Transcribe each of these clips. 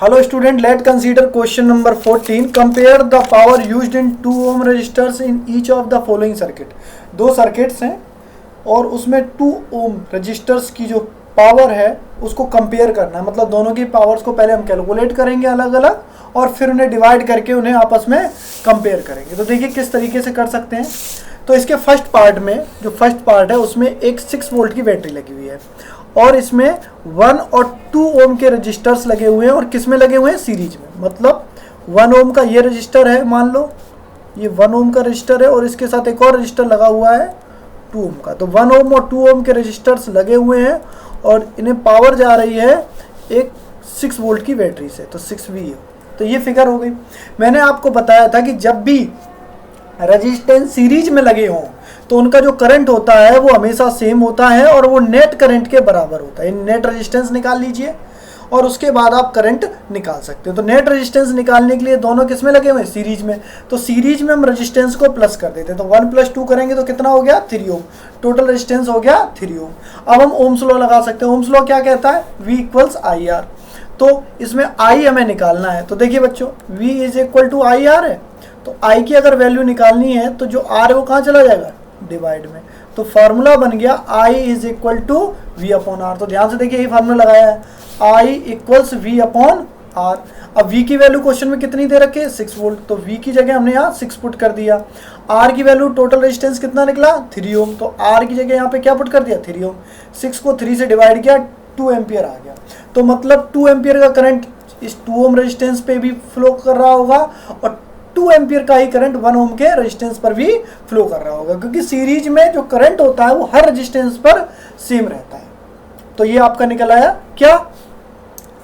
Hello student, let's consider question number 14. Compare the power used in 2 ohm resistors in each of the following circuit. दो circuits हैं और उसमें 2 ओम registers की जो power है उसको कंपेयर करना है। मतलब दोनों की पावर्स को पहले हम कैलकुलेट करेंगे अलग अलग और फिर उन्हें डिवाइड करके उन्हें आपस में कंपेयर करेंगे। तो देखिए किस तरीके से कर सकते हैं। तो इसके फर्स्ट पार्ट में जो फर्स्ट पार्ट है उसमें एक 6 वोल्ट की बैटरी लगी हुई है और इसमें 1 और 2 ओम के रजिस्टर्स लगे हुए हैं और किस में लगे हुए हैं, सीरीज में। मतलब 1 ओम का ये रजिस्टर है, मान लो ये 1 ओम का रजिस्टर है और इसके साथ एक और रजिस्टर लगा हुआ है 2 ओम का। तो 1 ओम और 2 ओम के रजिस्टर्स लगे हुए हैं और इन्हें पावर जा रही है एक 6 वोल्ट की बैटरी से, तो 6V है। तो ये फिगर हो गई। मैंने आपको बताया था कि जब भी रेजिस्टेंस सीरीज में लगे हों तो उनका जो करंट होता है वो हमेशा सेम होता है और वो नेट करंट के बराबर होता है। नेट रेजिस्टेंस निकाल लीजिए और उसके बाद आप करंट निकाल सकते हो। तो नेट रेजिस्टेंस निकालने के लिए दोनों किस में लगे हुए हैं, सीरीज में। तो सीरीज में हम रेजिस्टेंस को प्लस कर देते हैं। तो 1 + 2 करेंगे तो कितना हो गया, 3 ओम। टोटल रेजिस्टेंस हो गया 3 ओम। अब हम ओम्स लॉ लगा सकते हैं। ओम्स लॉ क्या कहता है, V = IR। तो इसमें I हमें निकालना है। तो देखिए बच्चों, V = IR है। तो I की अगर वैल्यू निकालनी है तो जो R है वो कहाँ चला जाएगा, डिवाइड में। तो फार्मूला बन गया I = V/R। तो ध्यान से देखिए यही फार्मूला लगाया है, I = V/R। अब V की वैल्यू क्वेश्चन में कितनी दे रखी है, 6 वोल्ट। तो V की जगह हमने यहाँ 6 पुट कर दिया। R की वैल्यू टोटल रेजिस्टेंस कितना निकला, 3 ओम। तो R की जगह यहाँ पे क्या पुट कर दिया, 3 ओम। 6 को 3 से डिवाइड किया, 2 एम्पियर आ गया। तो मतलब 2 एम्पियर का करंट इस 2 ओम रेजिस्टेंस पे भी फ्लो कर रहा होगा और 2 एम्पियर का ही करंट 1 ओम के रेजिस्टेंस पर भी फ्लो कर रहा होगा, क्योंकि सीरीज में जो करंट होता है वो हर रेजिस्टेंस पर सेम रहता है। तो ये आपका निकल आया क्या,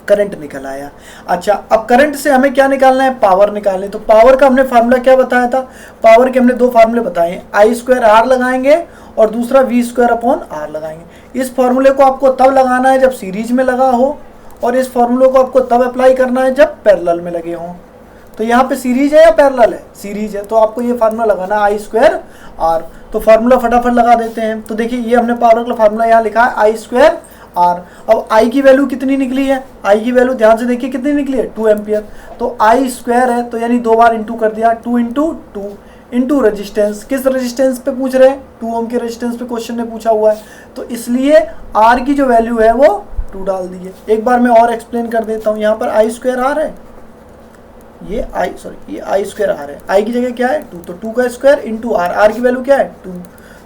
करंट निकल आया। अच्छा, अब करंट से हमें क्या निकालना है, पावर निकालनी। तो पावर का हमने फार्मूला क्या बताया था, पावर के हमने 2 फार्मूले बताए, I² R लगाएंगे और दूसरा V²/R लगाएंगे। इस फार्मूले को आपको तब लगाना है जब सीरीज में लगा हो और इस फार्मूले को आपको तब अप्लाई करना है जब पैरेलल में लगे हों। तो यहाँ पे सीरीज है या पैरेलल है, सीरीज है। तो आपको ये फार्मूला लगाना है I² R। तो फार्मूला फटाफट लगा देते हैं। तो देखिए ये हमने पावर का फार्मूला यहाँ लिखा है I² R। अब I की वैल्यू कितनी निकली है, I की वैल्यू ध्यान से देखिए कितनी निकली है, 2 एम्पियर। तो I² है तो यानी 2 बार इंटू कर दिया, 2 × 2 इंटू रेजिस्टेंस। किस रेजिस्टेंस पे पूछ रहे हैं, 2 ओम के रेजिस्टेंस पे क्वेश्चन ने पूछा हुआ है। तो इसलिए R की जो वैल्यू है वो 2 डाल दीजिए। एक बार मैं और एक्सप्लेन कर देता हूँ। यहाँ पर I² R है, ये I² R है। I की जगह क्या है, 2। तो 2 का स्क्वायर इंटू R। R की वैल्यू क्या है, 2।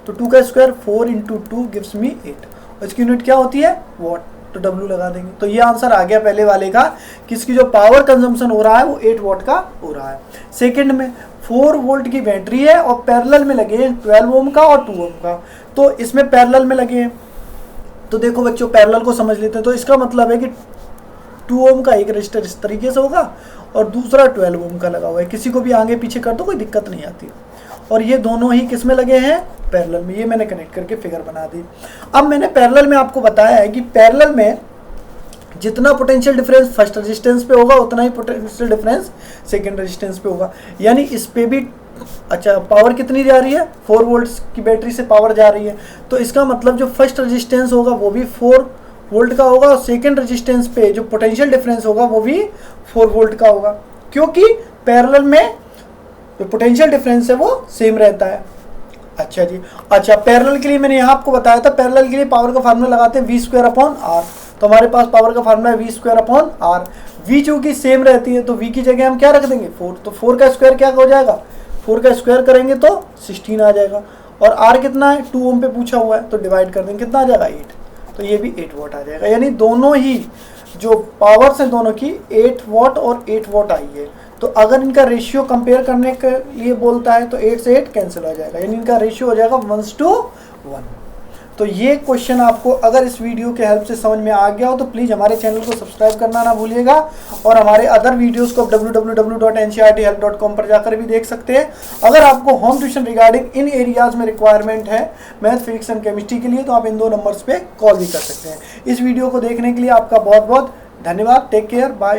तो 2 का स्क्वायर 4 × 2 गिव्स मी 8। और इसकी यूनिट क्या होती है, वॉट। तो W लगा देंगे। तो ये आंसर आ गया पहले वाले का, किसकी जो पावर कंजम्पशन हो रहा है वो 8 वॉट का हो रहा है। सेकंड में 4 वोल्ट की बैटरी है और पैरेलल में लगे हैं 12 ओम का और 2 ओम का। तो इसमें पैरेलल में लगे हैं। तो देखो बच्चों, पैरेलल को समझ लेते हैं। तो इसका मतलब है कि 2 ओम का एक रजिस्टर इस तरीके से होगा और दूसरा 12 ओम का लगा हुआ है। किसी को भी आगे पीछे कर दो, कोई दिक्कत नहीं आती। और ये दोनों ही किस में लगे हैं, पैरेलल में। ये मैंने कनेक्ट करके फिगर बना दी। अब मैंने पैरेलल में आपको बताया है कि पैरेलल में जितना पोटेंशियल डिफरेंस फर्स्ट रेजिस्टेंस पे होगा उतना ही पोटेंशियल डिफरेंस सेकंड रेजिस्टेंस पे होगा। यानी इस पे भी अच्छा पावर कितनी जा रही है, 4 वोल्ट की बैटरी से पावर जा रही है। तो इसका मतलब जो फर्स्ट रेजिस्टेंस होगा वो भी 4 वोल्ट का होगा और सेकेंड रेजिस्टेंस पे जो पोटेंशियल डिफरेंस होगा वो भी 4 वोल्ट का होगा, क्योंकि पैरेलल में जो पोटेंशियल डिफरेंस है वो सेम रहता है। अच्छा जी, अच्छा पैरेलल के लिए मैंने यहाँ आपको बताया था, पैरेलल के लिए पावर का फार्मूला लगाते हैं V²/R। तो हमारे पास पावर का फार्मूला है V²/R। V चूंकि सेम रहती है तो V की जगह हम क्या रख देंगे, 4। तो 4 का स्क्वायर क्या हो जाएगा, 4 का स्क्वायर करेंगे तो 16 आ जाएगा। और R कितना है, 2 ओम पे पूछा हुआ है तो डिवाइड कर देंगे, कितना आ जाएगा, 8। तो ये भी 8 वॉट आ जाएगा। यानी दोनों ही जो पावर्स हैं दोनों की 8 वॉट और 8 वॉट आई है। तो अगर इनका रेशियो कंपेयर करने के लिए बोलता है तो 8 से 8 कैंसिल हो जाएगा, यानी इनका रेशियो हो जाएगा 1:1। तो ये क्वेश्चन आपको अगर इस वीडियो के हेल्प से समझ में आ गया हो तो प्लीज़ हमारे चैनल को सब्सक्राइब करना ना भूलिएगा और हमारे अदर वीडियोस को www.ncrthelp.com पर जाकर भी देख सकते हैं। अगर आपको होम ट्यूशन रिगार्डिंग इन एरियाज़ में रिक्वायरमेंट है मैथ, फिजिक्स एंड केमिस्ट्री के लिए, तो आप इन 2 नंबर्स पे कॉल भी कर सकते हैं। इस वीडियो को देखने के लिए आपका बहुत बहुत धन्यवाद। Take care, bye.